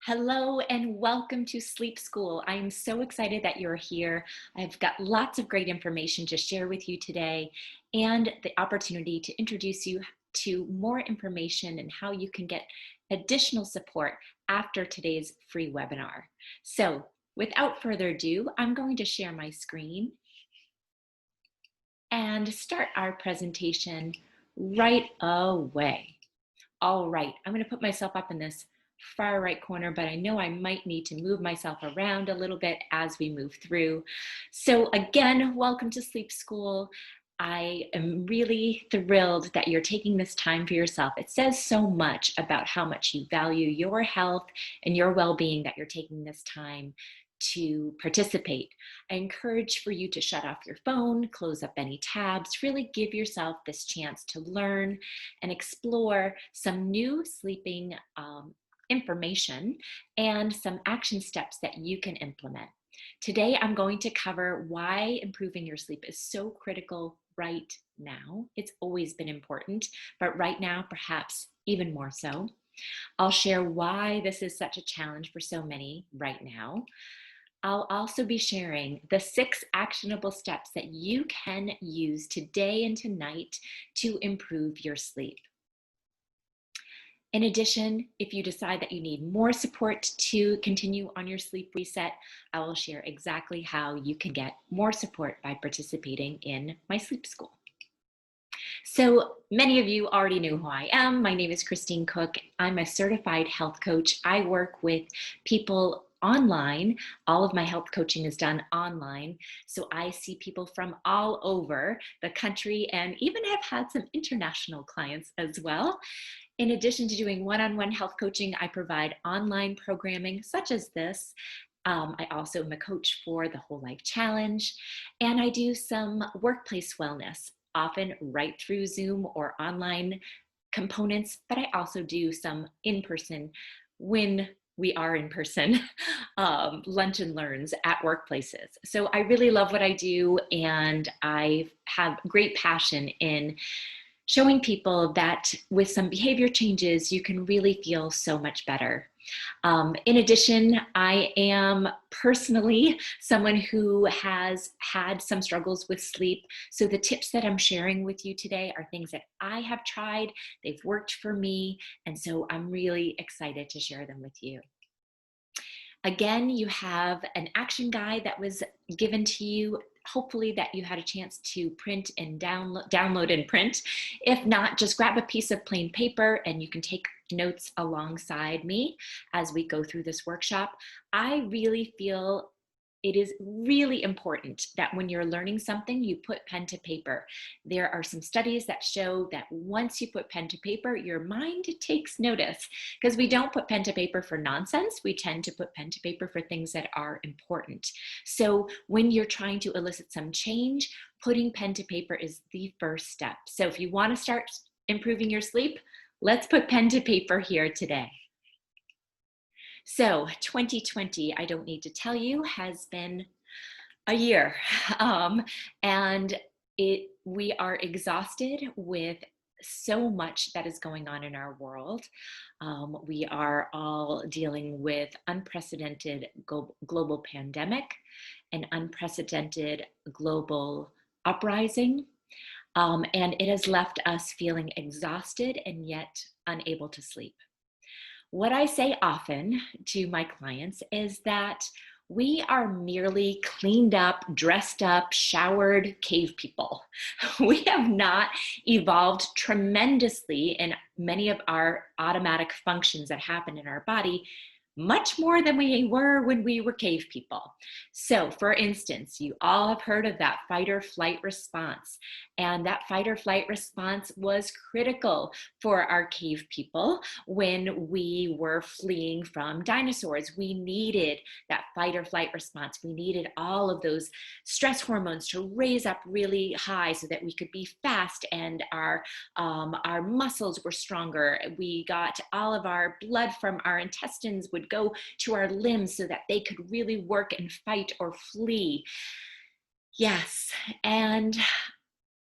Hello and welcome to Sleep School. I am so excited that you're here. I've got lots of great information to share with you today and the opportunity to introduce you to more information and how you can get additional support after today's free webinar. So without further ado, I'm going to share my screen and start our presentation right away. All right, I'm going to put myself up in this far right corner, but I know I might need to move myself around a little bit as we move through. So again, welcome to Sleep School. I am really thrilled that you're taking this time for yourself. It says so much about how much you value your health and your well-being that you're taking this time to participate. I encourage for you to shut off your phone, close up any tabs, really give yourself this chance to learn and explore some new sleeping information and some action steps that you can implement. Today, I'm going to cover why improving your sleep is so critical right now. It's always been important, but right now, perhaps even more so. I'll share why this is such a challenge for so many right now. I'll also be sharing the 6 actionable steps that you can use today and tonight to improve your sleep. In addition, if you decide that you need more support to continue on your sleep reset, I will share exactly how you can get more support by participating in my sleep school. So many of you already know who I am. My name is Christine Cook. I'm a certified health coach. I work with people online. All of my health coaching is done online. So I see people from all over the country and even have had some international clients as well. In addition to doing one-on-one health coaching, I provide online programming such as this. I also am a coach for the Whole Life Challenge, and I do some workplace wellness, often right through Zoom or online components, but I also do some in-person when we are in person lunch and learns at workplaces. So I really love what I do, and I have great passion in showing people that with some behavior changes, you can really feel so much better. In addition, I am personally someone who has had some struggles with sleep. So the tips that I'm sharing with you today are things that I have tried, they've worked for me, and so I'm really excited to share them with you. Again, you have an action guide that was given to you. Hopefully that you had a chance to print and download and print. If not, just grab a piece of plain paper and you can take notes alongside me as we go through this workshop. I really feel it is really important that when you're learning something, you put pen to paper. There are some studies that show that once you put pen to paper, your mind takes notice, because we don't put pen to paper for nonsense. We tend to put pen to paper for things that are important. So when you're trying to elicit some change, putting pen to paper is the first step. So if you want to start improving your sleep, let's put pen to paper here today. So 2020, I don't need to tell you, has been a year. And we are exhausted with so much that is going on in our world. We are all dealing with unprecedented global pandemic, an unprecedented global uprising, and it has left us feeling exhausted and yet unable to sleep. What I say often to my clients is that we are merely cleaned up, dressed up, showered cave people. We have not evolved tremendously in many of our automatic functions that happen in our body, much more than we were when we were cave people. So for instance, you all have heard of that fight or flight response. And that fight or flight response was critical for our cave people when we were fleeing from dinosaurs. We needed that fight or flight response. We needed all of those stress hormones to raise up really high so that we could be fast and our muscles were stronger. We got all of our blood from our intestines would go to our limbs so that they could really work and fight or flee. Yes, and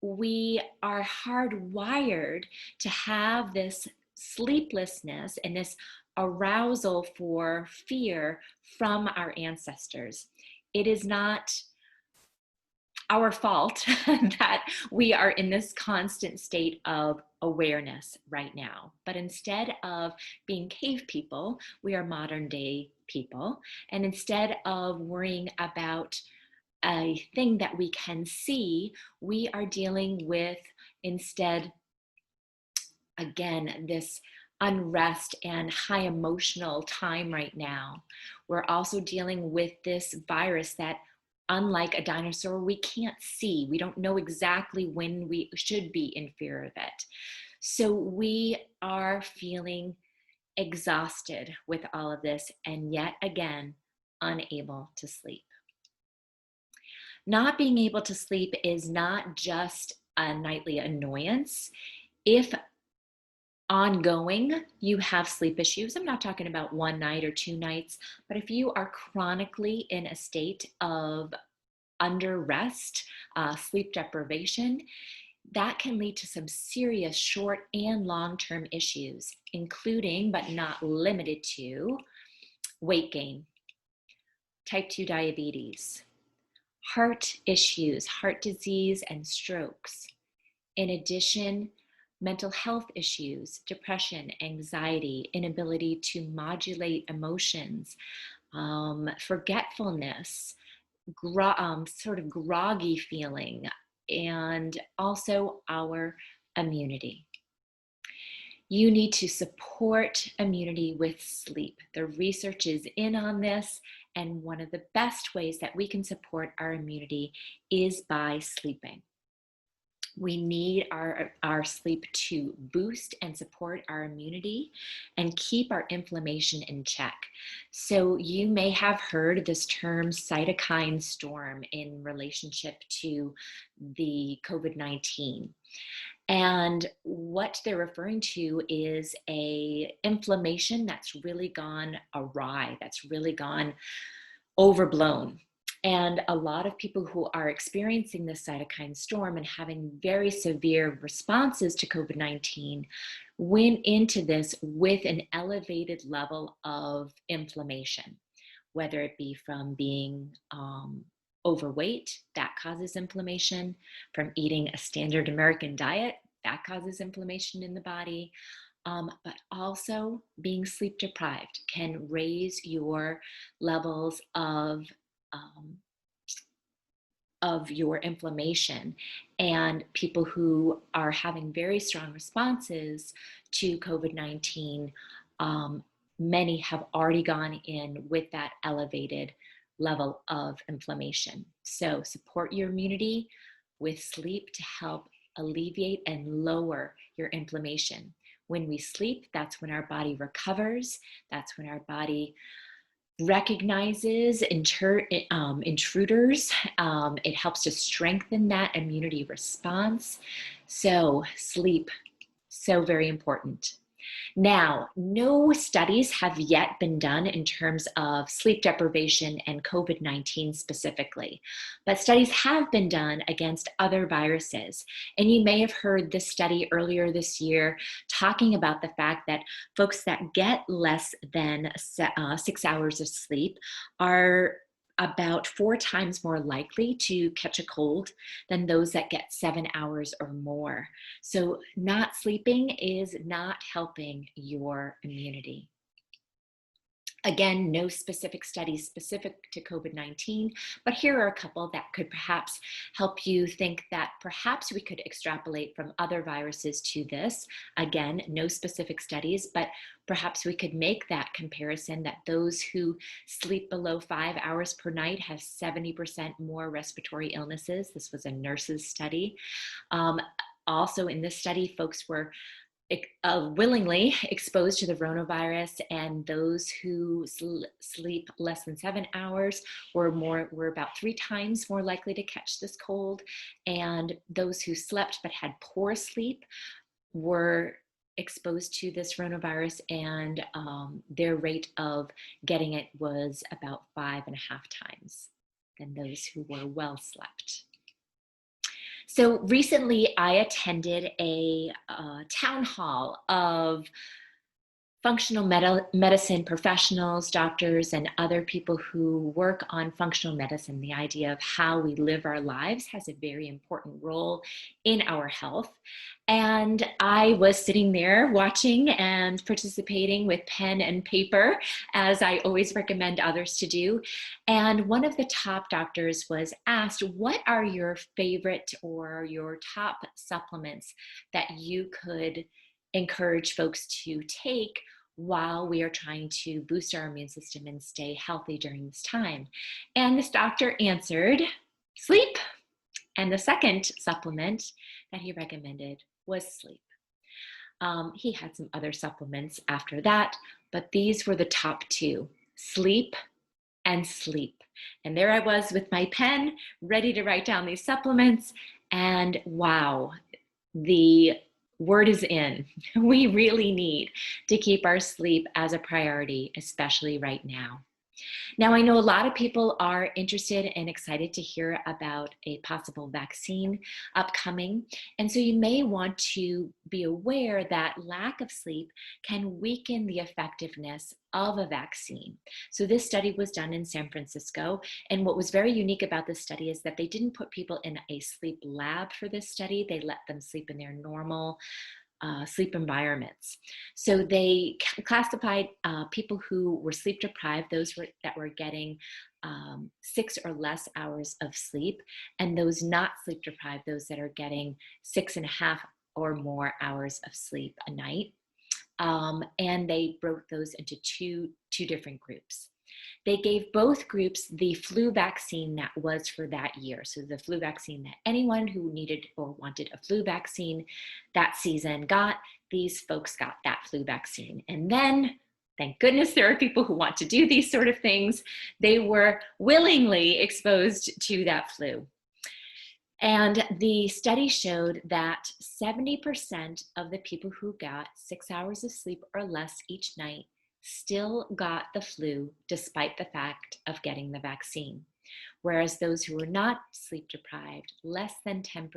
we are hardwired to have this sleeplessness and this arousal for fear from our ancestors. It is not our fault that we are in this constant state of awareness right now. But instead of being cave people, we are modern day people. And instead of worrying about a thing that we can see, we are dealing with instead, again, this unrest and high emotional time right now. We're also dealing with this virus that, unlike a dinosaur, we can't see. We don't know exactly when we should be in fear of it. So we are feeling exhausted with all of this, and yet again, unable to sleep. Not being able to sleep is not just a nightly annoyance. If ongoing you have sleep issues, I'm not talking about one night or 2 nights, but if you are chronically in a state of under rest, sleep deprivation, that can lead to some serious short and long-term issues, including but not limited to weight gain, type 2 diabetes, heart issues, heart disease, and strokes. In addition, mental health issues, depression, anxiety, inability to modulate emotions, forgetfulness, sort of groggy feeling, and also our immunity. You need to support immunity with sleep. The research is in on this, and one of the best ways that we can support our immunity is by sleeping. We need our sleep to boost and support our immunity and keep our inflammation in check. So you may have heard this term cytokine storm in relationship to the COVID-19. And what they're referring to is a inflammation that's really gone awry, that's really gone overblown. And a lot of people who are experiencing this cytokine storm and having very severe responses to COVID-19 went into this with an elevated level of inflammation, whether it be from being overweight, that causes inflammation, from eating a standard American diet, that causes inflammation in the body, but also being sleep deprived can raise your levels of your inflammation. And people who are having very strong responses to COVID-19, many have already gone in with that elevated level of inflammation. So support your immunity with sleep to help alleviate and lower your inflammation. When we sleep, that's when our body recovers. That's when our body recognizes intruders. It helps to strengthen that immunity response. So sleep, so very important. Now, no studies have yet been done in terms of sleep deprivation and COVID-19 specifically, but studies have been done against other viruses. And you may have heard this study earlier this year talking about the fact that folks that get less than 6 hours of sleep are about 4 times more likely to catch a cold than those that get 7 hours or more. So not sleeping is not helping your immunity. Again, no specific studies specific to COVID-19, but here are a couple that could perhaps help you think that perhaps we could extrapolate from other viruses to this. Again, no specific studies, but perhaps we could make that comparison that those who sleep below 5 hours per night have 70% more respiratory illnesses. This was a nurse's study. Also in this study, folks were willingly exposed to the coronavirus, and those who sleep less than 7 hours were about 3 times more likely to catch this cold, and those who slept but had poor sleep were exposed to this coronavirus, and their rate of getting it was about 5.5 times than those who were well slept. So recently I attended a town hall of functional medicine professionals, doctors, and other people who work on functional medicine. The idea of how we live our lives has a very important role in our health. And I was sitting there watching and participating with pen and paper, as I always recommend others to do. And one of the top doctors was asked, what are your favorite or your top supplements that you could encourage folks to take while we are trying to boost our immune system and stay healthy during this time? And this doctor answered, sleep. And the second supplement that he recommended was sleep. He had some other supplements after that, but these were the top two: sleep and sleep. And there I was with my pen, ready to write down these supplements. And wow, the word is in. We really need to keep our sleep as a priority, especially right now. Now, I know a lot of people are interested and excited to hear about a possible vaccine upcoming. And so you may want to be aware that lack of sleep can weaken the effectiveness of a vaccine. So this study was done in San Francisco. And what was very unique about this study is that they didn't put people in a sleep lab for this study. They let them sleep in their normal sleep environments. So they classified people who were sleep deprived, those that were getting 6 or less hours of sleep, and those not sleep deprived, those that are getting 6.5 or more hours of sleep a night. And they broke those into two different groups. They gave both groups the flu vaccine that was for that year. So the flu vaccine that anyone who needed or wanted a flu vaccine that season got, these folks got that flu vaccine. And then, thank goodness there are people who want to do these sort of things, they were willingly exposed to that flu. And the study showed that 70% of the people who got 6 hours of sleep or less each night still got the flu despite the fact of getting the vaccine. Whereas those who were not sleep deprived, less than 10%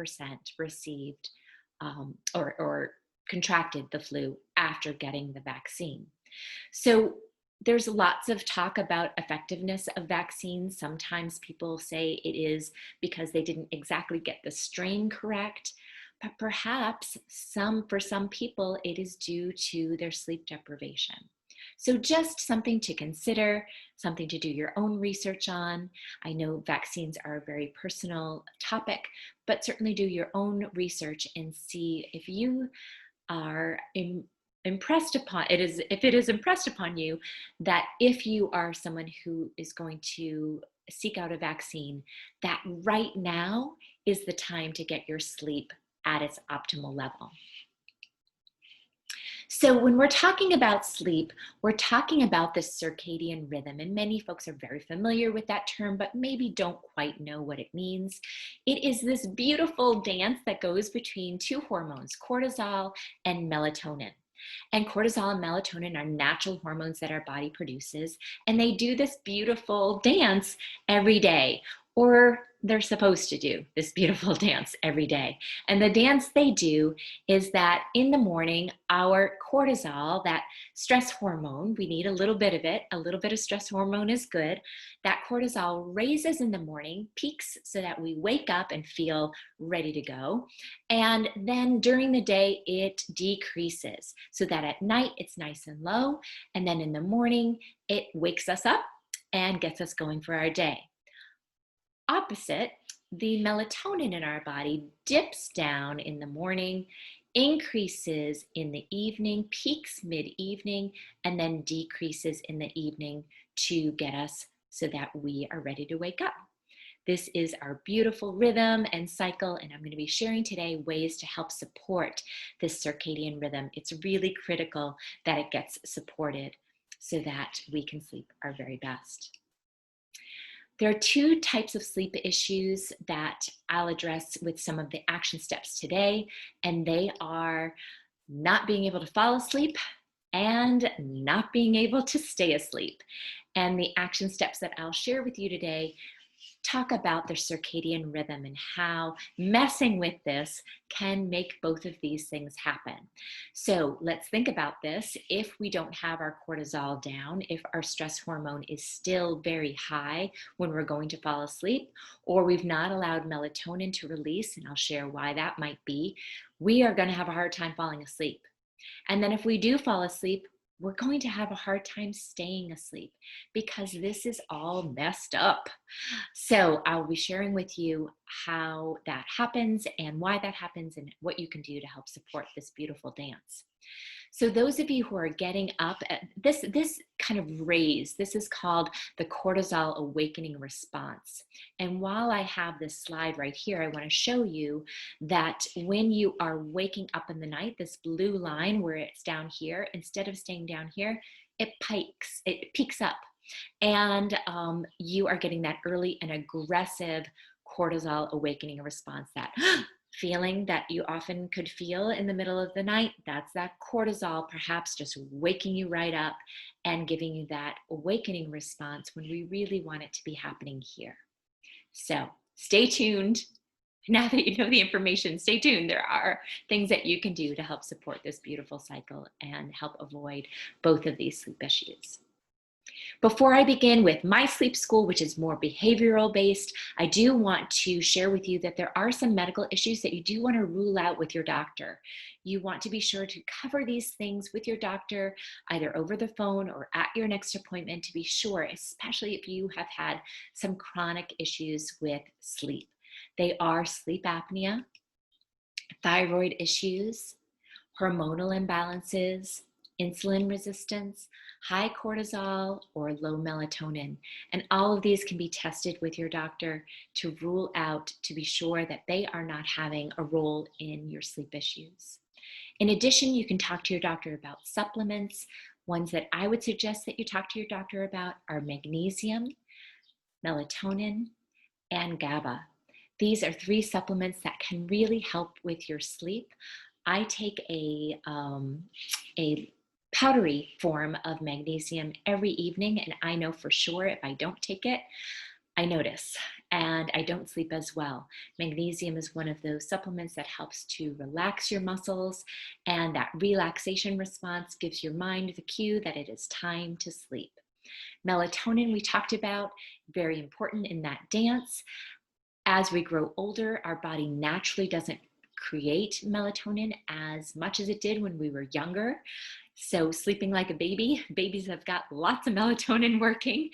received or contracted the flu after getting the vaccine. So there's lots of talk about effectiveness of vaccines. Sometimes people say it is because they didn't exactly get the strain correct, but perhaps for some people it is due to their sleep deprivation. So just something to consider, something to do your own research on. I know vaccines are a very personal topic, but certainly do your own research and see if you are impressed upon it is, if it is impressed upon you that if you are someone who is going to seek out a vaccine, that right now is the time to get your sleep at its optimal level. So when we're talking about sleep, we're talking about the circadian rhythm, and many folks are very familiar with that term, but maybe don't quite know what it means. It is this beautiful dance that goes between two hormones, cortisol and melatonin. And cortisol and melatonin are natural hormones that our body produces, and they do this beautiful dance every day, or they're supposed to do this beautiful dance every day. And the dance they do is that in the morning, our cortisol, that stress hormone, we need a little bit of it, a little bit of stress hormone is good. That cortisol raises in the morning, peaks so that we wake up and feel ready to go. And then during the day, it decreases so that at night it's nice and low. And then in the morning, it wakes us up and gets us going for our day. Opposite, the melatonin in our body dips down in the morning, increases in the evening, peaks mid-evening, and then decreases in the evening to get us so that we are ready to wake up. This is our beautiful rhythm and cycle, and I'm going to be sharing today ways to help support this circadian rhythm. It's really critical that it gets supported so that we can sleep our very best. There are two types of sleep issues that I'll address with some of the action steps today, and they are not being able to fall asleep and not being able to stay asleep. And the action steps that I'll share with you today talk about the circadian rhythm and how messing with this can make both of these things happen. So let's think about this. If we don't have our cortisol down, if our stress hormone is still very high when we're going to fall asleep, or we've not allowed melatonin to release, and I'll share why that might be, we are going to have a hard time falling asleep. And then if we do fall asleep, we're going to have a hard time staying asleep because this is all messed up. So I'll be sharing with you how that happens and why that happens and what you can do to help support this beautiful dance. So those of you who are getting up, this kind of raise, this is called the cortisol awakening response. And while I have this slide right here, I want to show you that when you are waking up in the night, this blue line where it's down here, instead of staying down here, it peaks up. And you are getting that early and aggressive cortisol awakening response, that feeling that you often could feel in the middle of the night. That's that cortisol perhaps just waking you right up and giving you that awakening response when we really want it to be happening here. So stay tuned. Now that you know the information, stay tuned. There are things that you can do to help support this beautiful cycle and help avoid both of these sleep issues. Before I begin with my sleep school, which is more behavioral based, I do want to share with you that there are some medical issues that you do want to rule out with your doctor. You want to be sure to cover these things with your doctor, either over the phone or at your next appointment, to be sure, especially if you have had some chronic issues with sleep. They are sleep apnea, thyroid issues, hormonal imbalances, insulin resistance, high cortisol, or low melatonin. And all of these can be tested with your doctor to rule out, to be sure that they are not having a role in your sleep issues. In addition, you can talk to your doctor about supplements. Ones that I would suggest that you talk to your doctor about are magnesium, melatonin, and GABA. These are 3 supplements that can really help with your sleep. I take a powdery form of magnesium every evening, and I know for sure if I don't take it, I notice and I don't sleep as well. Magnesium is one of those supplements that helps to relax your muscles, and that relaxation response gives your mind the cue that it is time to sleep. Melatonin we talked about, very important in that dance. As we grow older, our body naturally doesn't create melatonin as much as it did when we were younger. So sleeping like a baby, babies have got lots of melatonin working.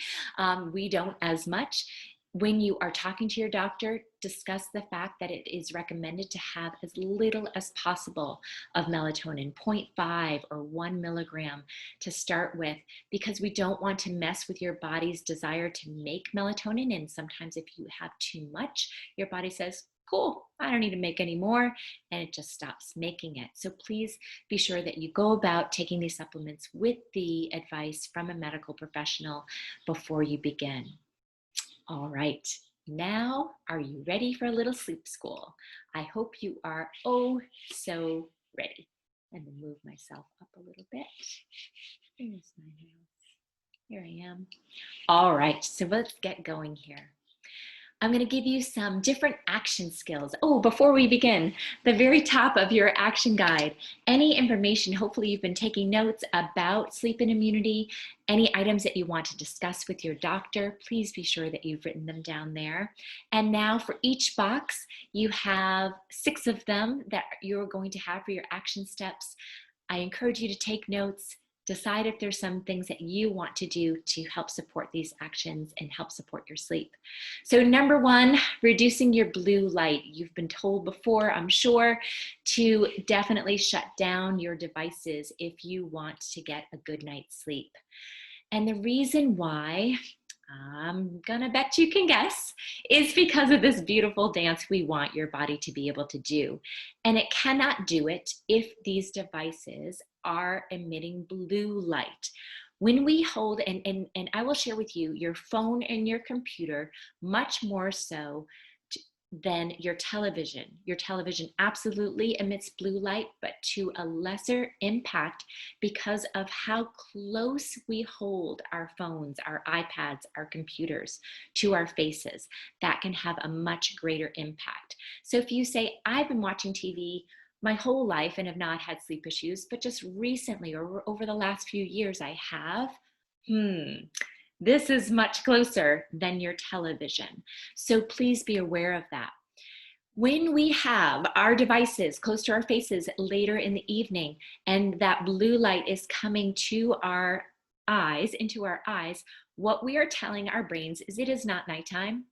We don't as much. When you are talking to your doctor, discuss the fact that it is recommended to have as little as possible of melatonin, 0.5 or 1 milligram to start with, because we don't want to mess with your body's desire to make melatonin. And sometimes if you have too much, your body says, cool, I don't need to make any more, and it just stops making it. So please be sure that you go about taking these supplements with the advice from a medical professional before you begin. All right, now are you ready for a little sleep school? I hope you are so ready. Let me move myself up a little bit. Here's my mouse. Here I am. All right, so let's get going here. I'm going to give you some different action skills. Oh, before we begin, the very top of your action guide, any information, hopefully you've been taking notes about sleep and immunity, any items that you want to discuss with your doctor, please be sure that you've written them down there. And now for each box, you have 6 of them that you're going to have for your action steps. I encourage you to take notes. Decide if there's some things that you want to do to help support these actions and help support your sleep. So number 1, reducing your blue light. You've been told before, I'm sure, to definitely shut down your devices if you want to get a good night's sleep. And the reason why, I'm gonna bet you can guess, is because of this beautiful dance we want your body to be able to do. And it cannot do it if these devices are emitting blue light. When we hold, and I will share with you, your phone and your computer, much more so than your television. Your television absolutely emits blue light, but to a lesser impact because of how close we hold our phones, our iPads, our computers to our faces. That can have a much greater impact. So if you say, I've been watching TV my whole life and have not had sleep issues, but just recently or over the last few years I have, this is much closer than your television. So please be aware of that. When we have our devices close to our faces later in the evening and that blue light is coming to our eyes, into our eyes, what we are telling our brains is it is not nighttime.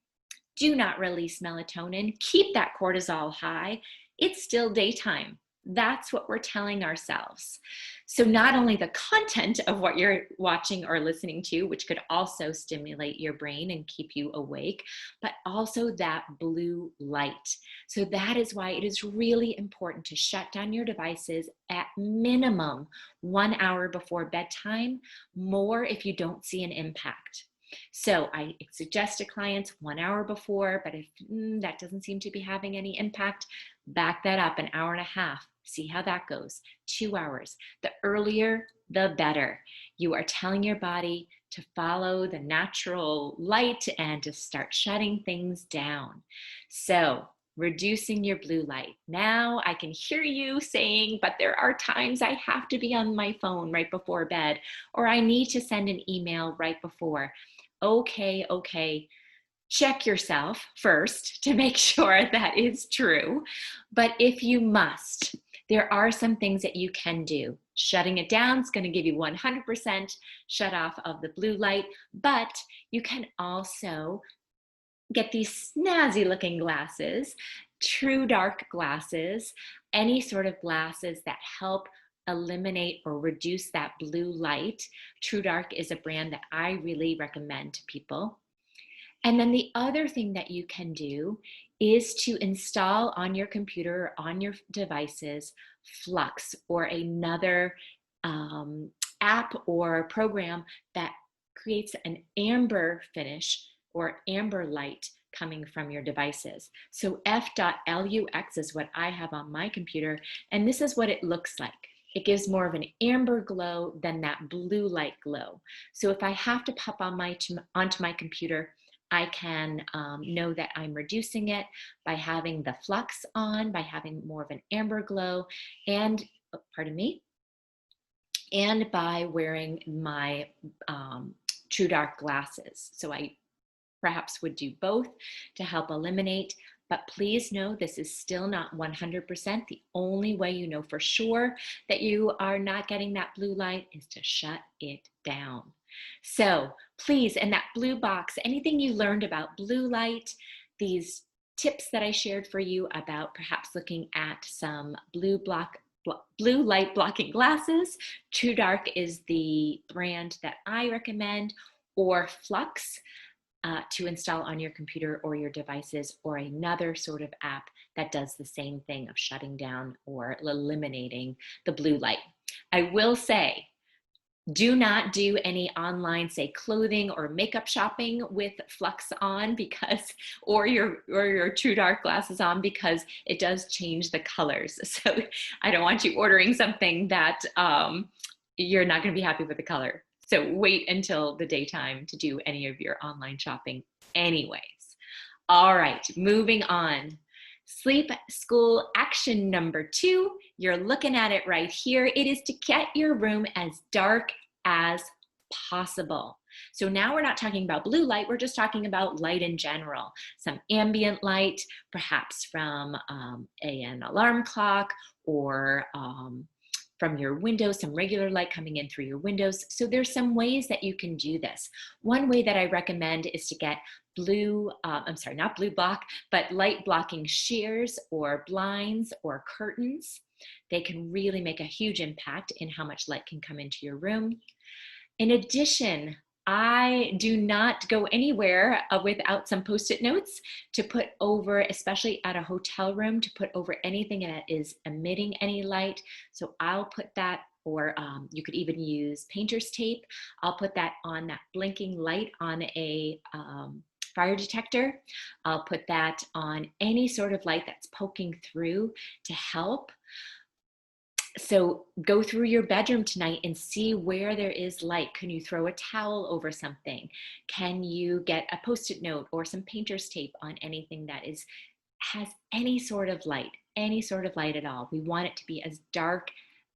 Do not release melatonin. Keep that cortisol high. It's still daytime. That's what we're telling ourselves. So not only the content of what you're watching or listening to, which could also stimulate your brain and keep you awake, but also that blue light. So that is why it is really important to shut down your devices at minimum 1 hour before bedtime, more if you don't see an impact. So I suggest to clients 1 hour before, but if that doesn't seem to be having any impact, back that up an hour and a half. See how that goes. 2 hours. The earlier, the better. You are telling your body to follow the natural light and to start shutting things down. So reducing your blue light. Now I can hear you saying, but there are times I have to be on my phone right before bed, or I need to send an email right before. Okay. Check yourself first to make sure that is true. But if you must, there are some things that you can do. Shutting it down is going to give you 100% shut off of the blue light, but you can also get these snazzy looking glasses, true dark glasses, any sort of glasses that help eliminate or reduce that blue light. True Dark is a brand that I really recommend to people. And then the other thing that you can do is to install on your computer or on your devices Flux or another app or program that creates an amber finish or amber light coming from your devices. So f.lux is what I have on my computer, and this is what it looks like. It gives more of an amber glow than that blue light glow. So if I have to pop on onto my computer, I can know that I'm reducing it by having the flux on, by having more of an amber glow, and, and by wearing my True Dark glasses. So I perhaps would do both to help eliminate, but please know this is still not 100%. The only way you know for sure that you are not getting that blue light is to shut it down. So please, in that blue box, anything you learned about blue light, these tips that I shared for you about perhaps looking at some blue light blocking glasses. True Dark is the brand that I recommend, or Flux to install on your computer or your devices, or another sort of app that does the same thing of shutting down or eliminating the blue light. I will say, do not do any online, say, clothing or makeup shopping with Flux on, because, or your True Dark glasses on, because it does change the colors. So I don't want you ordering something that you're not going to be happy with the color. So wait until the daytime to do any of your online shopping anyways. All right, moving on. Sleep school action number 2, you're looking at it right here. It is to get your room as dark as possible. So now we're not talking about blue light, we're just talking about light in general. Some ambient light, perhaps from an alarm clock, or from your windows, some regular light coming in through your windows. So there's some ways that you can do this. One way that I recommend is to get not blue block, but light blocking shears or blinds or curtains. They can really make a huge impact in how much light can come into your room. In addition, I do not go anywhere without some Post-it notes to put over, especially at a hotel room, to put over anything that is emitting any light. So I'll put that, or you could even use painter's tape. I'll put that on that blinking light on a fire detector. I'll put that on any sort of light that's poking through to help. So go through your bedroom tonight and see where there is light. Can you throw a towel over something? Can you get a Post-it note or some painter's tape on anything that has any sort of light at all? We want it to be as dark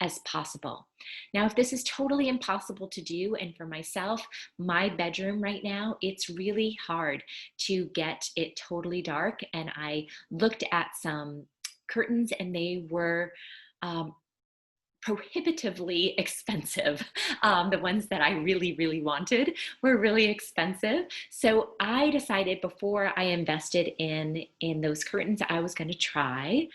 as possible. Now, if this is totally impossible to do, and for myself, my bedroom right now, it's really hard to get it totally dark. And I looked at some curtains and they were prohibitively expensive. The ones that I really, really wanted were really expensive. So I decided before I invested in those curtains, I was going to try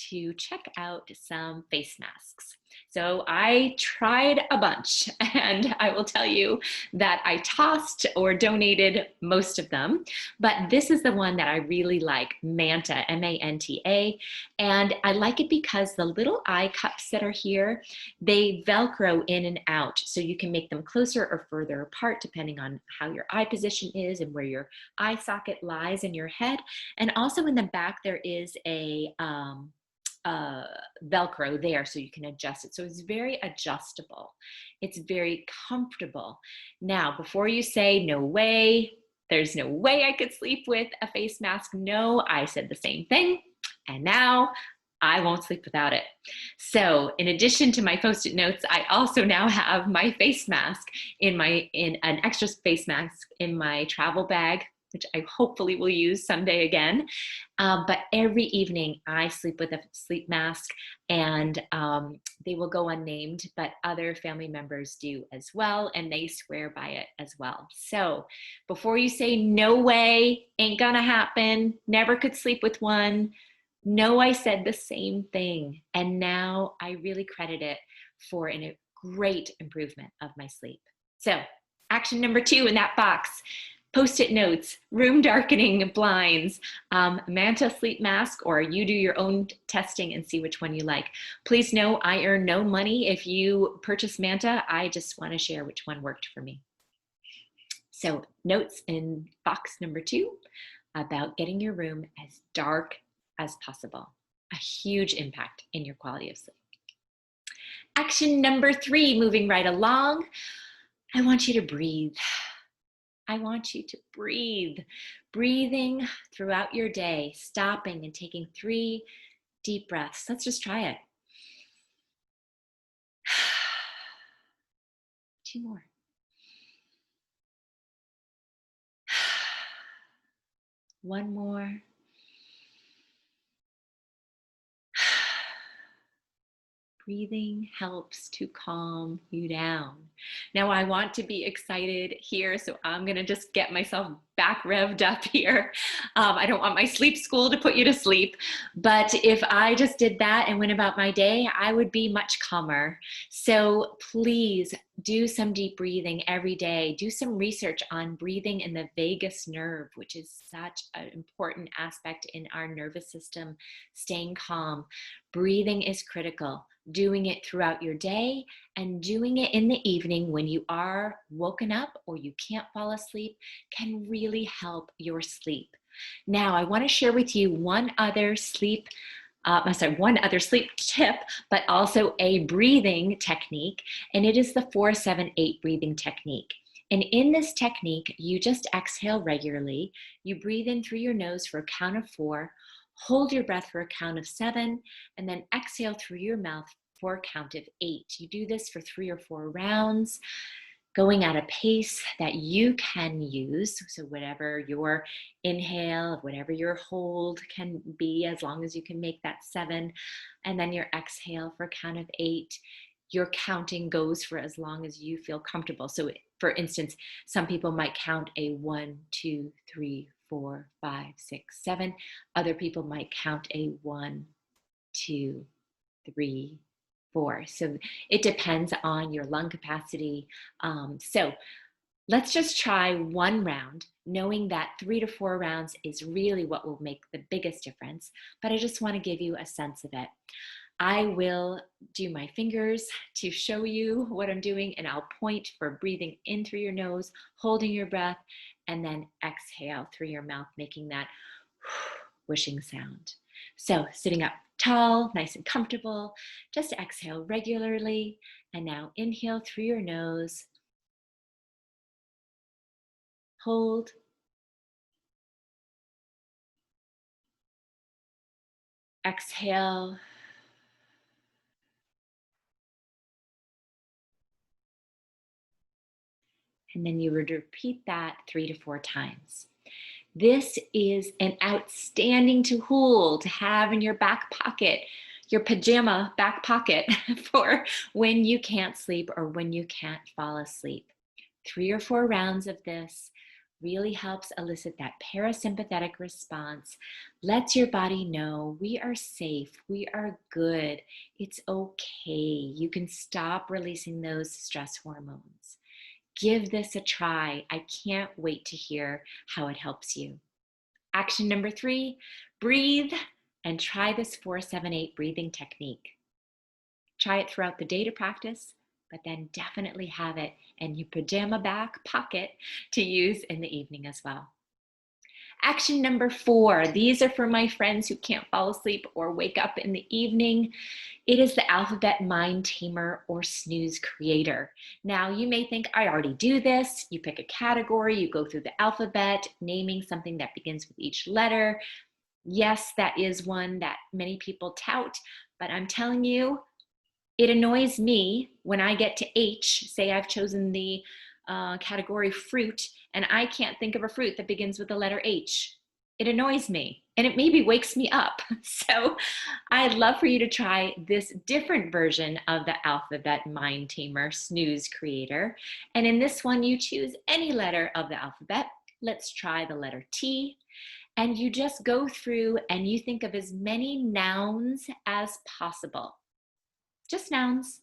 to check out some face masks. So I tried a bunch, and I will tell you that I tossed or donated most of them, but this is the one that I really like, Manta, M-A-N-T-A, and I like it because the little eye cups that are here, they Velcro in and out, so you can make them closer or further apart depending on how your eye position is and where your eye socket lies in your head. And also in the back there is a Velcro there so you can adjust it. So it's very adjustable. It's very comfortable. Now, before you say, no way, there's no way I could sleep with a face mask. No, I said the same thing. And now I won't sleep without it. So in addition to my Post-it notes, I also now have my face mask in an extra face mask in my travel bag, which I hopefully will use someday again. But every evening I sleep with a sleep mask, and they will go unnamed, but other family members do as well, and they swear by it as well. So before you say, no way, ain't gonna happen, never could sleep with one, no, I said the same thing. And now I really credit it for a great improvement of my sleep. So action number 2 in that box: Post-it notes, room darkening blinds, Manta sleep mask, or you do your own testing and see which one you like. Please know I earn no money if you purchase Manta. I just want to share which one worked for me. So notes in box number 2 about getting your room as dark as possible. A huge impact in your quality of sleep. Action number 3, moving right along. I want you to breathe. I want you to breathe. Breathing throughout your day, stopping and taking 3 deep breaths. Let's just try it. 2 more. One more. Breathing helps to calm you down. Now I want to be excited here, so I'm gonna just get myself back revved up here. I don't want my sleep school to put you to sleep, but if I just did that and went about my day, I would be much calmer. So please do some deep breathing every day. Do some research on breathing in the vagus nerve, which is such an important aspect in our nervous system, staying calm. Breathing is critical. Doing it throughout your day and doing it in the evening when you are woken up or you can't fall asleep can really help your sleep. Now, I want to share with you one other sleep tip, but also a breathing technique, and it is the 4-7-8 breathing technique. And in this technique, you just exhale regularly. You breathe in through your nose for a count of 4, hold your breath for a count of 7, and then exhale through your mouth for a count of 8. You do this for 3 or 4 rounds, going at a pace that you can use. So whatever your inhale, whatever your hold can be, as long as you can make that 7, and then your exhale for a count of 8. Your counting goes for as long as you feel comfortable. So for instance, some people might count a 1, 2, 3, 4, 5, 6, 7. Other people might count a 1, 2, 3, 4. So it depends on your lung capacity. So let's just try 1 round, knowing that 3 to 4 rounds is really what will make the biggest difference. But I just want to give you a sense of it. I will do my fingers to show you what I'm doing, and I'll point for breathing in through your nose, holding your breath, and then exhale through your mouth, making that whooshing sound. So sitting up tall, nice and comfortable, just exhale regularly, and now inhale through your nose, hold, exhale, and then you would repeat that 3 to 4 times. This is an outstanding tool to have in your back pocket, your pajama back pocket for when you can't sleep or when you can't fall asleep. 3 or 4 rounds of this really helps elicit that parasympathetic response, lets your body know we are safe, we are good, it's okay. You can stop releasing those stress hormones. Give this a try. I can't wait to hear how it helps you. Action number 3, breathe and try this 4-7-8 breathing technique. Try it throughout the day to practice, but then definitely have it in your pajama back pocket to use in the evening as well. Action number 4, these are for my friends who can't fall asleep or wake up in the evening. It is the alphabet mind tamer or snooze creator. Now you may think I already do this. You pick a category, you go through the alphabet, naming something that begins with each letter. Yes, that is one that many people tout, but I'm telling you, it annoys me when I get to H, say I've chosen the category fruit, and I can't think of a fruit that begins with the letter H. It annoys me, and it maybe wakes me up. So I'd love for you to try this different version of the alphabet mind tamer snooze creator. And in this one, you choose any letter of the alphabet. Let's try the letter T. And you just go through and you think of as many nouns as possible. Just nouns.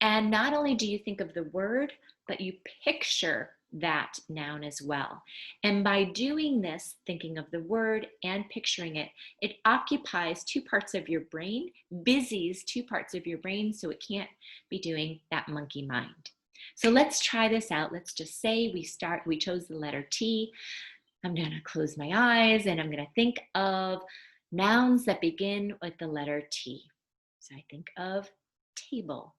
And not only do you think of the word, but you picture that noun as well. And by doing this, thinking of the word and picturing it, it occupies 2 parts of your brain, busies 2 parts of your brain, so it can't be doing that monkey mind. So let's try this out. Let's just say we chose the letter T. I'm gonna close my eyes and I'm gonna think of nouns that begin with the letter T. So I think of table,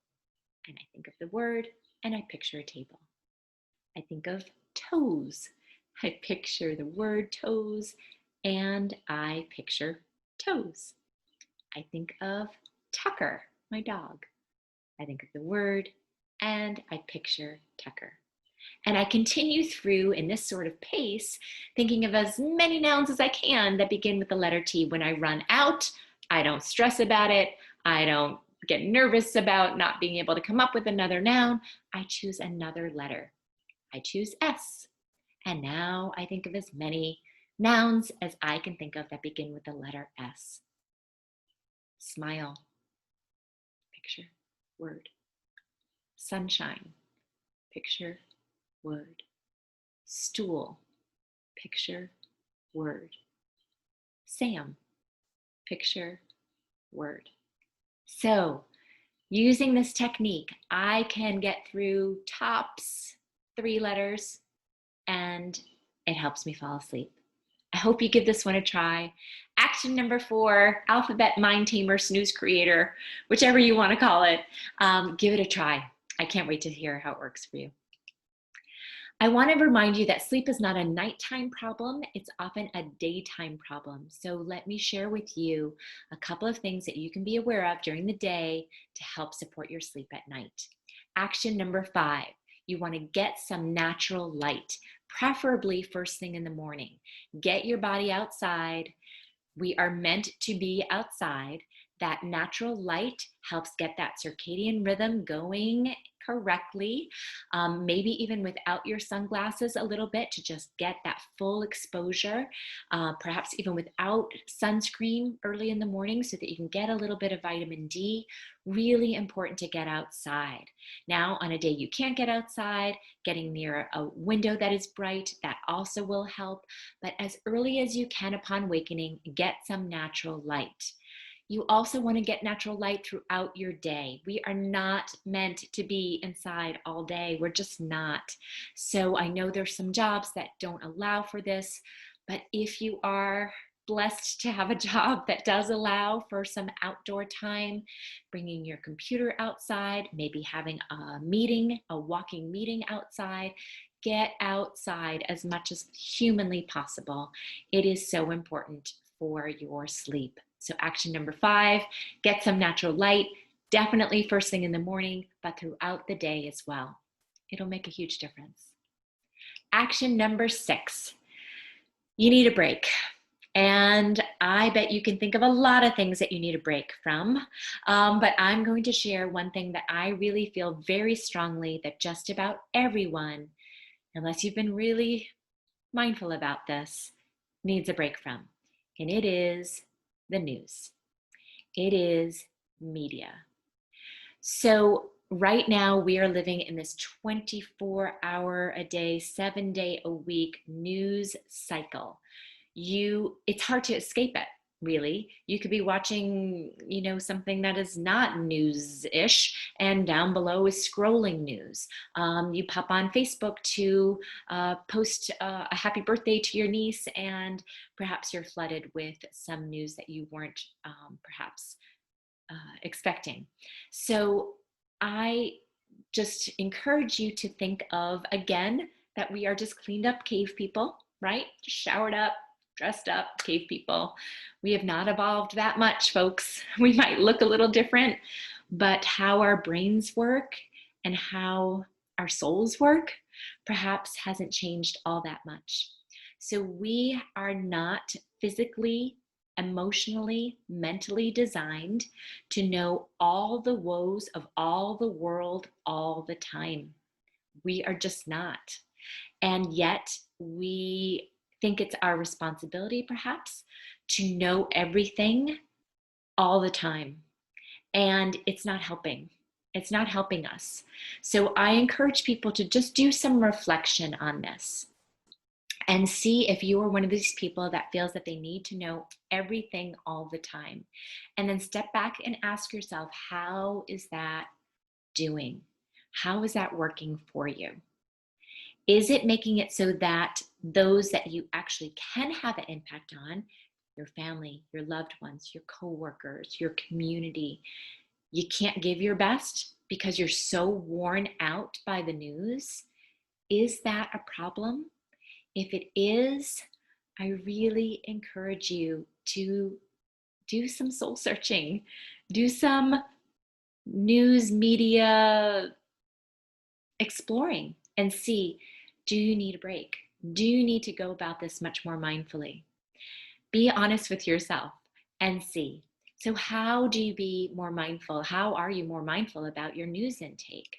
and I think of the word, and I picture a table. I think of toes. I picture the word toes, and I picture toes. I think of Tucker, my dog. I think of the word, and I picture Tucker. And I continue through in this sort of pace, thinking of as many nouns as I can that begin with the letter T. When I run out, I don't stress about it. I don't get nervous about not being able to come up with another noun. I choose another letter. I choose S. And now I think of as many nouns as I can think of that begin with the letter S. Smile, picture, word. Sunshine, picture, word. Stool, picture, word. Sam, picture, word. So using this technique, I can get through tops 3 letters and it helps me fall asleep. I hope you give this one a try. Action number 4, alphabet mind tamer, snooze creator, whichever you want to call it. Give it a try. I can't wait to hear how it works for you. I want to remind you that sleep is not a nighttime problem, it's often a daytime problem. So let me share with you a couple of things that you can be aware of during the day to help support your sleep at night. Action number 5, you want to get some natural light, preferably first thing in the morning. Get your body outside. We are meant to be outside. That natural light helps get that circadian rhythm going correctly, maybe even without your sunglasses a little bit to just get that full exposure, perhaps even without sunscreen early in the morning so that you can get a little bit of vitamin D. Really important to get outside. Now, on a day you can't get outside, getting near a window that is bright, that also will help. But as early as you can upon wakening, get some natural light. You also want to get natural light throughout your day. We are not meant to be inside all day. We're just not. So I know there's some jobs that don't allow for this, but if you are blessed to have a job that does allow for some outdoor time, bringing your computer outside, maybe having a meeting, a walking meeting outside, get outside as much as humanly possible. It is so important for your sleep. So action number 5, get some natural light, definitely first thing in the morning, but throughout the day as well. It'll make a huge difference. Action number 6, you need a break. And I bet you can think of a lot of things that you need a break from, but I'm going to share one thing that I really feel very strongly that just about everyone, unless you've been really mindful about this, needs a break from. And it is the news. It is media. So right now we are living in this 24-hour a day, 7-day a week news cycle. It's hard to escape it, really. You could be watching, something that is not news-ish, and down below is scrolling news. You pop on Facebook to post a happy birthday to your niece, and perhaps you're flooded with some news that you weren't perhaps expecting. So I just encourage you to think of, again, that we are just cleaned up cave people, right? Just showered up, dressed up cave people. We have not evolved that much, folks. We might look a little different, but how our brains work and how our souls work perhaps hasn't changed all that much. So we are not physically, emotionally, mentally designed to know all the woes of all the world all the time. We are just not. And yet we think it's our responsibility, perhaps, to know everything all the time. And it's not helping. It's not helping us. So I encourage people to just do some reflection on this and see if you are one of these people that feels that they need to know everything all the time. And then step back and ask yourself, how is that doing? How is that working for you? Is it making it so that those that you actually can have an impact on, your family, your loved ones, your coworkers, your community, you can't give your best because you're so worn out by the news? Is that a problem? If it is, I really encourage you to do some soul searching, do some news media exploring and see, do you need a break? Do you need to go about this much more mindfully? Be honest with yourself and see. So how do you be more mindful? How are you more mindful about your news intake?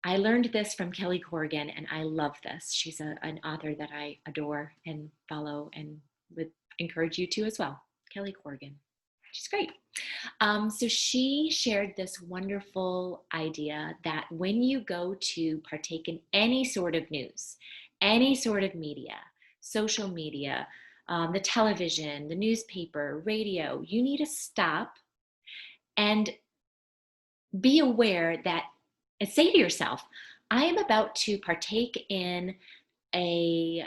I learned this from Kelly Corrigan, and I love this. She's an author that I adore and follow and would encourage you to as well. Kelly Corrigan. She's great. So she shared this wonderful idea that when you go to partake in any sort of news, any sort of media, social media, the television, the newspaper, radio, you need to stop and be aware that, and say to yourself, I am about to partake in a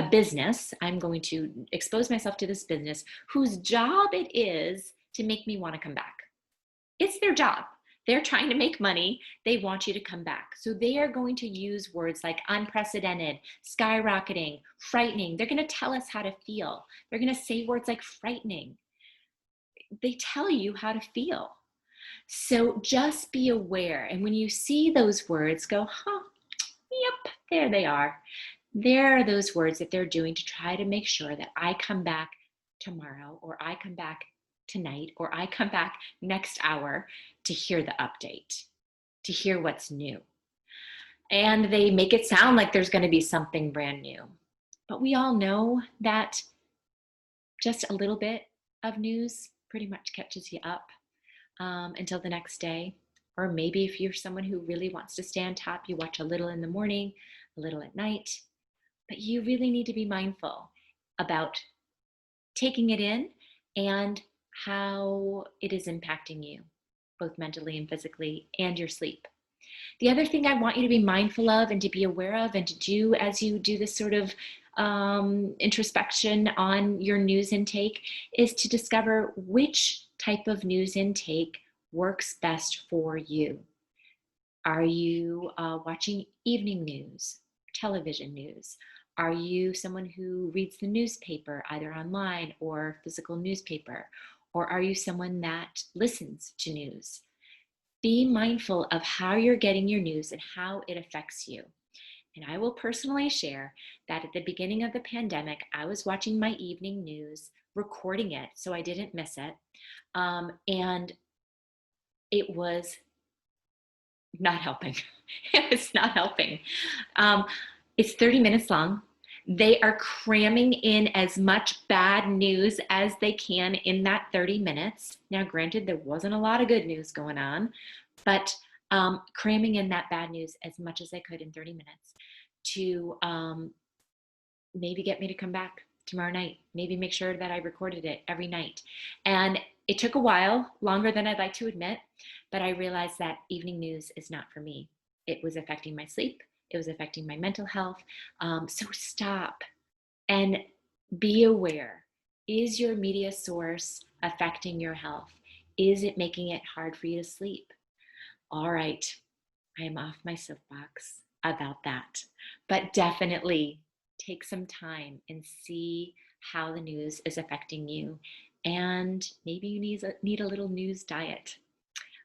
business. I'm going to expose myself to this business whose job it is to make me want to come back. It's their job. They're trying to make money. They want you to come back. So they are going to use words like unprecedented, skyrocketing, frightening. They're going to tell us how to feel. They're going to say words like frightening. They tell you how to feel. So just be aware. And when you see those words, go, yep, there they are. There are those words that they're doing to try to make sure that I come back tomorrow, or I come back tonight, or I come back next hour to hear the update, to hear what's new. And they make it sound like there's going to be something brand new. But we all know that just a little bit of news pretty much catches you up until the next day. Or maybe if you're someone who really wants to stay on top, you watch a little in the morning, a little at night. But you really need to be mindful about taking it in and how it is impacting you, both mentally and physically, and your sleep. The other thing I want you to be mindful of and to be aware of and to do as you do this sort of introspection on your news intake is to discover which type of news intake works best for you. Are you watching evening news, television news? Are you someone who reads the newspaper either online or physical newspaper? Or are you someone that listens to news? Be mindful of how you're getting your news and how it affects you. And I will personally share that at the beginning of the pandemic, I was watching my evening news, recording it so I didn't miss it. And it was not helping. It was not helping. It's 30 minutes long. They are cramming in as much bad news as they can in that 30 minutes. Now, granted, there wasn't a lot of good news going on, but cramming in that bad news as much as they could in 30 minutes to maybe get me to come back tomorrow night, maybe make sure that I recorded it every night. And it took a while, longer than I'd like to admit, but I realized that evening news is not for me. It was affecting my sleep. It was affecting my mental health. So stop and be aware. Is your media source affecting your health? Is it making it hard for you to sleep? All right, I am off my soapbox about that, but definitely take some time and see how the news is affecting you. And maybe you need a little news diet.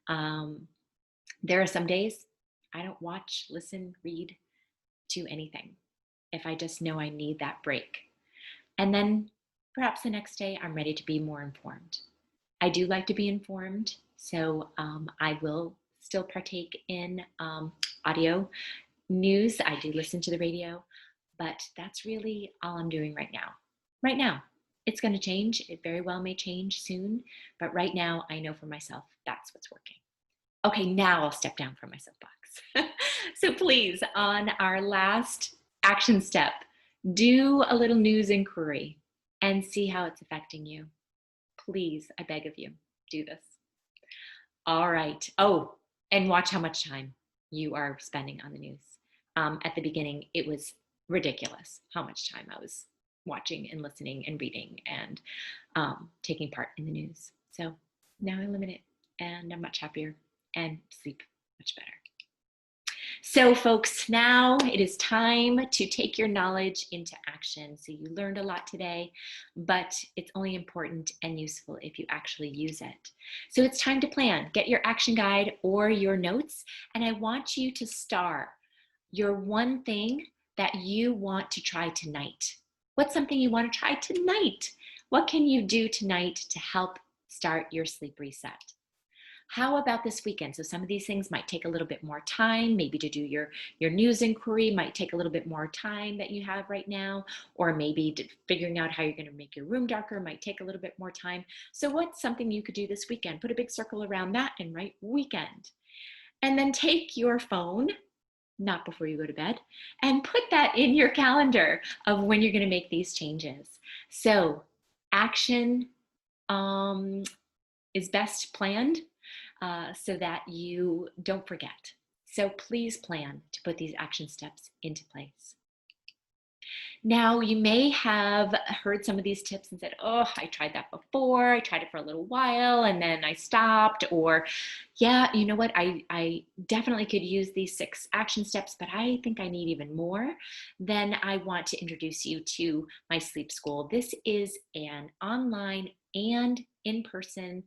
There are some days I don't watch, listen, read to anything if I just know I need that break. And then perhaps the next day I'm ready to be more informed. I do like to be informed, so I will still partake in audio news. I do listen to the radio, but that's really all I'm doing right now. Right now, it's going to change. It very well may change soon, but right now I know for myself that's what's working. Okay, now I'll step down from my soapbox. So please, on our last action step, do a little news inquiry and see how it's affecting you. Please, I beg of you, do this. All right. Oh, and watch how much time you are spending on the news. At the beginning, it was ridiculous how much time I was watching and listening and reading and taking part in the news. So now I limit it and I'm much happier and sleep much better. So folks, now it is time to take your knowledge into action. So you learned a lot today, but it's only important and useful if you actually use it. So it's time to plan. Get your action guide or your notes, and I want you to star your one thing that you want to try tonight. What's something you want to try tonight? What can you do tonight to help start your sleep reset? How about this weekend? So some of these things might take a little bit more time, maybe to do your news inquiry might take a little bit more time that you have right now, or maybe figuring out how you're going to make your room darker might take a little bit more time. So what's something you could do this weekend? Put a big circle around that and write weekend. And then take your phone, not before you go to bed, and put that in your calendar of when you're going to make these changes. So action is best planned so that you don't forget. So please plan to put these action steps into place. Now, you may have heard some of these tips and said, oh, I tried that before. I tried it for a little while and then I stopped. Or, yeah, you know what? I definitely could use these 6 action steps, but I think I need even more. Then I want to introduce you to my sleep school. This is an online and in-person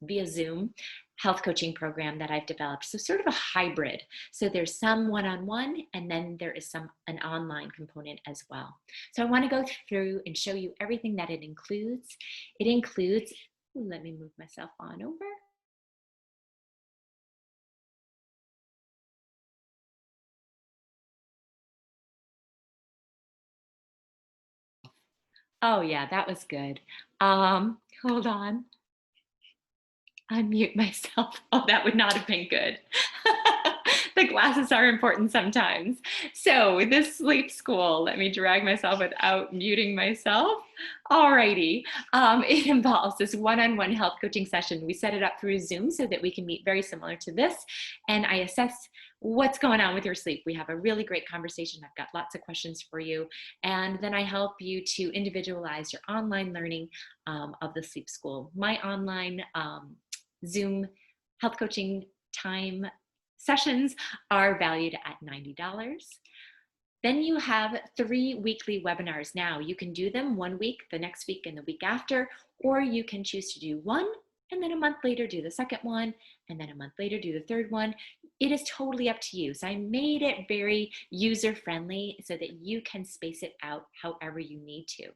via Zoom health coaching program that I've developed. So sort of a hybrid. So there's some one-on-one and then there is an online component as well. So I want to go through and show you everything that it includes. It includes, let me move myself on over. Oh yeah, that was good. Hold on. Unmute myself. Oh, that would not have been good. The glasses are important sometimes. So this sleep school, let me drag myself without muting myself. Alrighty, it involves this one-on-one health coaching session. We set it up through Zoom so that we can meet very similar to this, and I assess what's going on with your sleep. We have a really great conversation. I've got lots of questions for you, and then I help you to individualize your online learning of the sleep school. My online Zoom health coaching time sessions are valued at $90. Then you have 3 weekly webinars now. You can do them 1 week, the next week, and the week after, or you can choose to do one, and then a month later do the second one, and then a month later do the third one. It is totally up to you. So I made it very user-friendly so that you can space it out however you need to.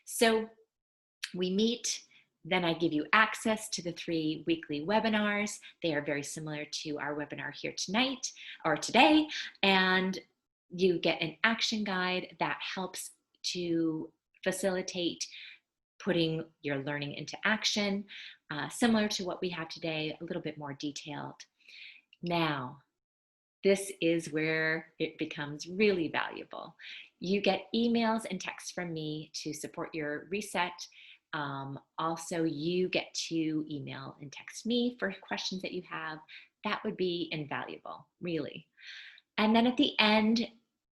So we meet, then I give you access to the 3 weekly webinars. They are very similar to our webinar here tonight or today, and you get an action guide that helps to facilitate putting your learning into action, similar to what we have today, a little bit more detailed. Now, this is where it becomes really valuable. You get emails and texts from me to support your reset. Also, you get to email and text me for questions that you have. That would be invaluable, really. And then at the end,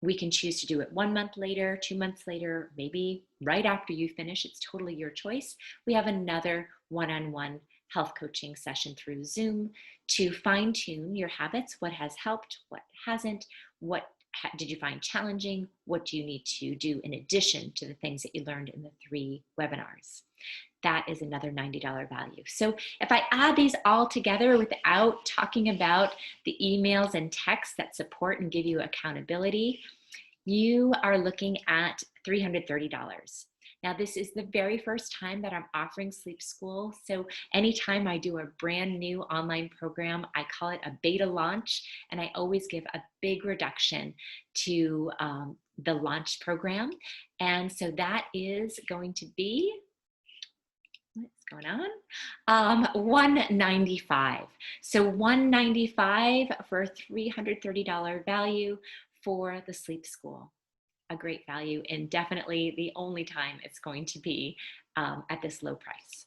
we can choose to do it 1 month later, 2 months later, maybe right after you finish. It's totally your choice. We have another one-on-one health coaching session through Zoom to fine-tune your habits, what has helped, what hasn't, what did you find challenging, what do you need to do in addition to the things that you learned in the 3 webinars. That is another $90 value. So if I add these all together without talking about the emails and texts that support and give you accountability, you are looking at $330. Now, this is the very first time that I'm offering sleep school. So anytime I do a brand new online program, I call it a beta launch, and I always give a big reduction to the launch program. And so that is going to be, what's going on? $195. So $195 for a $330 value for the sleep school. A great value, and definitely the only time it's going to be at this low price.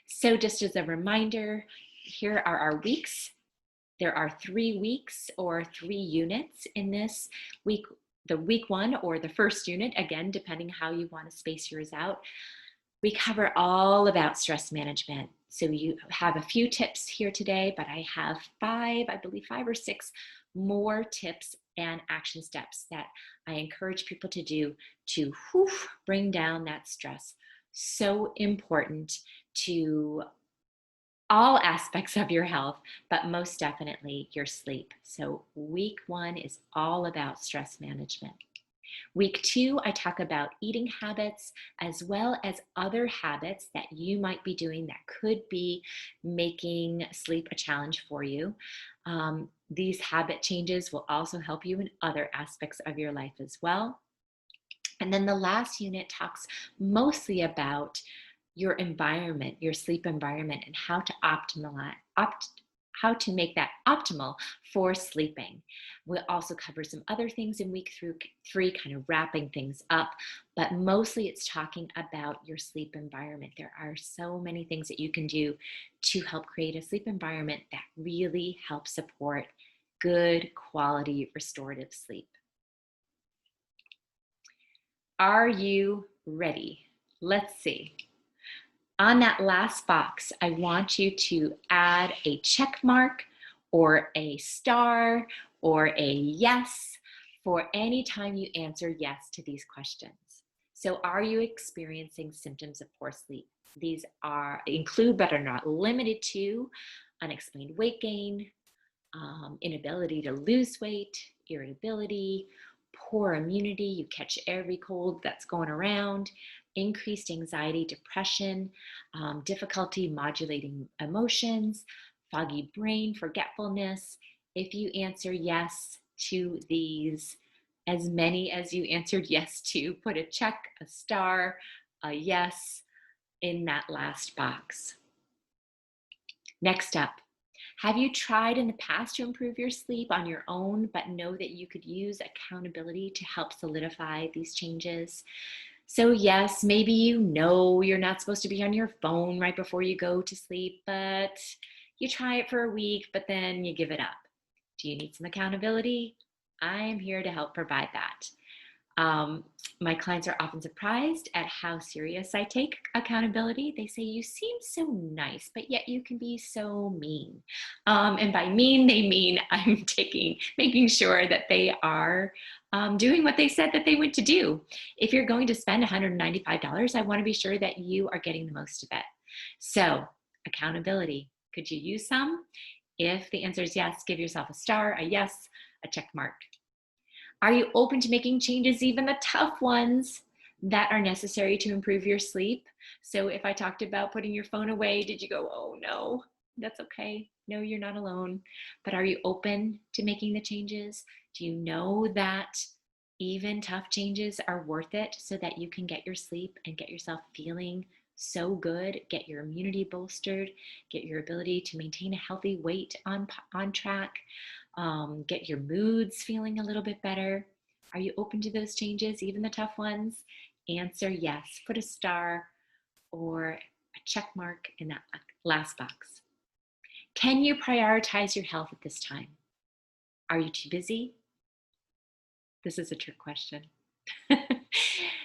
So just as a reminder, here are our weeks. There are 3 weeks or 3 units in this week. The week 1 or the first unit, again, depending how you want to space yours out, we cover all about stress management. So you have a few tips here today, but I have 5 or 6 more tips and action steps that I encourage people to do to bring down that stress. So important to all aspects of your health, but most definitely your sleep. So week 1 is all about stress management. Week 2, I talk about eating habits as well as other habits that you might be doing that could be making sleep a challenge for you. These habit changes will also help you in other aspects of your life as well. And then the last unit talks mostly about your environment, your sleep environment, and how to make that optimal for sleeping. We'll also cover some other things in week 3, kind of wrapping things up, but mostly it's talking about your sleep environment. There are so many things that you can do to help create a sleep environment that really helps support good quality restorative sleep. Are you ready? Let's see. On that last box, I want you to add a check mark or a star or a yes for any time you answer yes to these questions. So are you experiencing symptoms of poor sleep? These include but are not limited to unexplained weight gain, inability to lose weight, irritability, poor immunity, you catch every cold that's going around, increased anxiety, depression, difficulty modulating emotions, foggy brain, forgetfulness. If you answer yes to these, as many as you answered yes to, put a check, a star, a yes in that last box. Next up, Have you tried in the past to improve your sleep on your own, but know that you could use accountability to help solidify these changes? So yes, maybe you know you're not supposed to be on your phone right before you go to sleep, but you try it for a week, but then you give it up. Do you need some accountability? I am here to help provide that. Um, my clients are often surprised at how serious I take accountability. They say, "You seem so nice, but yet you can be so mean." And by mean, they mean I'm making sure that they are doing what they said that they would to do. If you're going to spend $195, I want to be sure that you are getting the most of it. So, accountability. Could you use some? If the answer is yes, give yourself a star, a yes, a check mark. Are you open to making changes, even the tough ones that are necessary to improve your sleep? So if I talked about putting your phone away, did you go, "Oh no, that's okay. No, you're not alone." But are you open to making the changes? Do you know that even tough changes are worth it so that you can get your sleep and get yourself feeling so good, get your immunity bolstered, get your ability to maintain a healthy weight on track, get your moods feeling a little bit better? Are you open to those changes, even the tough ones? Answer yes. Put a star or a check mark in that last box. Can you prioritize your health at this time? Are you too busy? This is a trick question.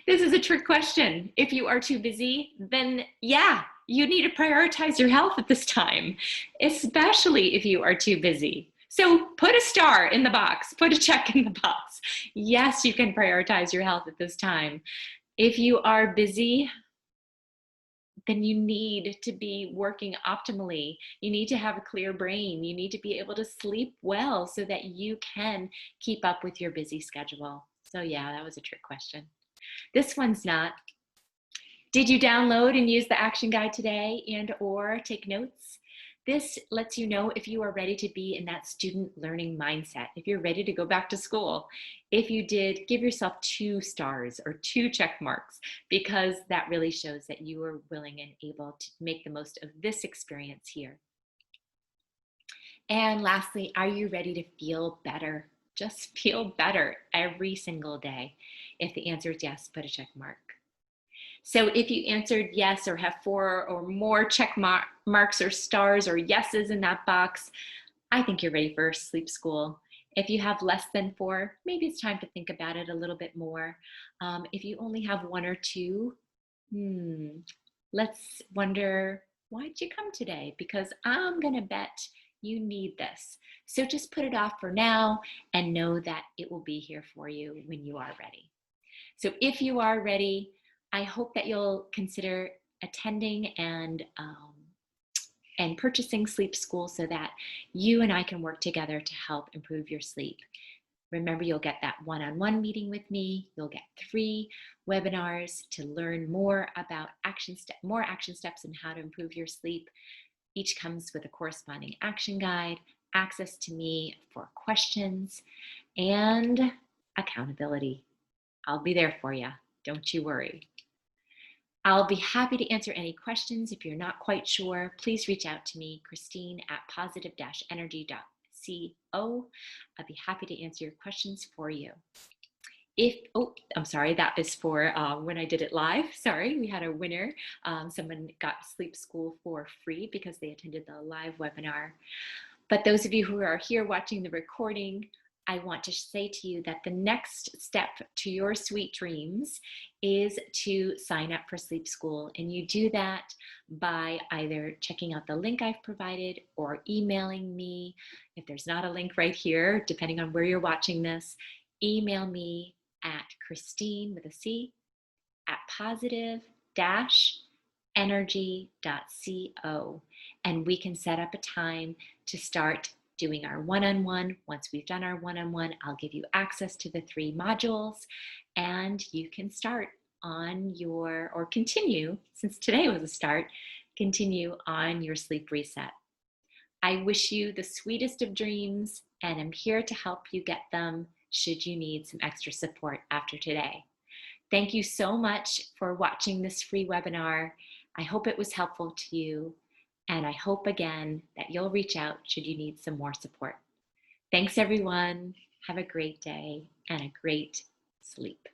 This is a trick question. If you are too busy, then yeah, you need to prioritize your health at this time, especially if you are too busy. So put a star in the box, put a check in the box. Yes, you can prioritize your health at this time. If you are busy, then you need to be working optimally. You need to have a clear brain. You need to be able to sleep well so that you can keep up with your busy schedule. So yeah, that was a trick question. This one's not. Did you download and use the action guide today and or take notes? This lets you know if you are ready to be in that student learning mindset, if you're ready to go back to school. If you did, give yourself 2 stars or 2 check marks, because that really shows that you are willing and able to make the most of this experience here. And lastly, are you ready to feel better? Just feel better every single day. If the answer is yes, put a check mark. So if you answered yes or have 4 or more check marks or stars or yeses in that box, I think you're ready for sleep school. If you have less than 4, maybe it's time to think about it a little bit more. If you only have 1 or 2, let's wonder, why'd you come today? Because I'm gonna bet you need this. So just put it off for now and know that it will be here for you when you are ready. So if you are ready, I hope that you'll consider attending and purchasing sleep school so that you and I can work together to help improve your sleep. Remember, you'll get that one-on-one meeting with me. You'll get 3 webinars to learn more about more action steps and how to improve your sleep. Each comes with a corresponding action guide, access to me for questions, and accountability. I'll be there for you. Don't you worry. I'll be happy to answer any questions. If you're not quite sure, please reach out to me, Christine at positive-energy.co. I'd be happy to answer your questions for you. I'm sorry, that is for when I did it live. Sorry, we had a winner. Someone got sleep school for free because they attended the live webinar. But those of you who are here watching the recording, I want to say to you that the next step to your sweet dreams is to sign up for sleep school. And you do that by either checking out the link I've provided or emailing me. If there's not a link right here, depending on where you're watching this, email me at Christine with a C at positive-energy.co. And we can set up a time to start doing our one-on-one. Once we've done our one-on-one, I'll give you access to the 3 modules and you can start on or continue, since today was a start, continue on your sleep reset. I wish you the sweetest of dreams and I'm here to help you get them should you need some extra support after today. Thank you so much for watching this free webinar. I hope it was helpful to you. And I hope again that you'll reach out should you need some more support. Thanks, everyone. Have a great day and a great sleep.